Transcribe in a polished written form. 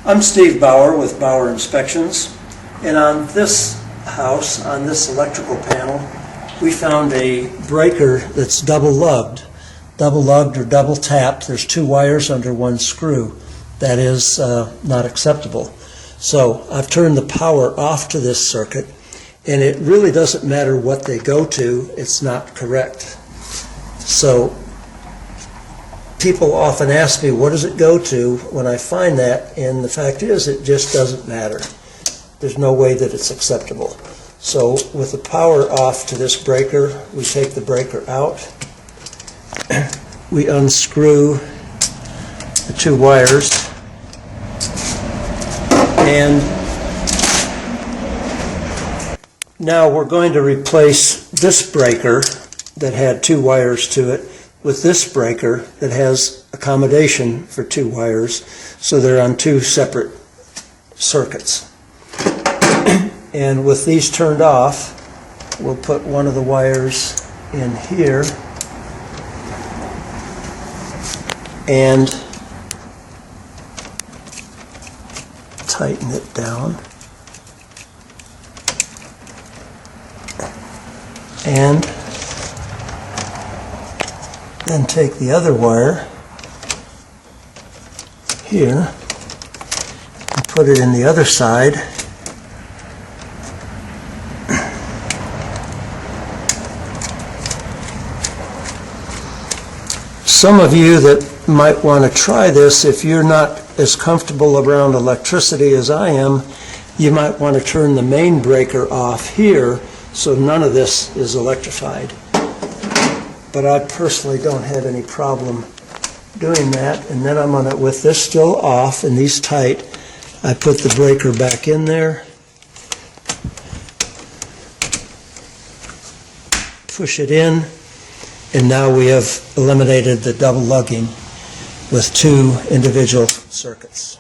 I'm Steve Bauer with Bauer Inspections, and on this house, on this electrical panel, we found a breaker that's double lugged or double tapped. There's two wires under one screw. That is not acceptable. So I've turned the power off to this circuit, and it really doesn't matter what they go to, it's not correct. So people often ask me, what does it go to when I find that? And the fact is, it just doesn't matter. There's no way that it's acceptable. So with the power off to this breaker, we take the breaker out. We unscrew the two wires. And now we're going to replace this breaker that had two wires to it with this breaker that has accommodation for two wires, so they're on two separate circuits. And with these turned off, we'll put one of the wires in here and tighten it down. And then take the other wire here and put it in the other side. Some of you that might want to try this, if you're not as comfortable around electricity as I am, you might want to turn the main breaker off here so none of this is electrified. But I personally don't have any problem doing that. And then I'm going to, with this still off and these tight, I put the breaker back in there, push it in, and now we have eliminated the double lugging with two individual circuits.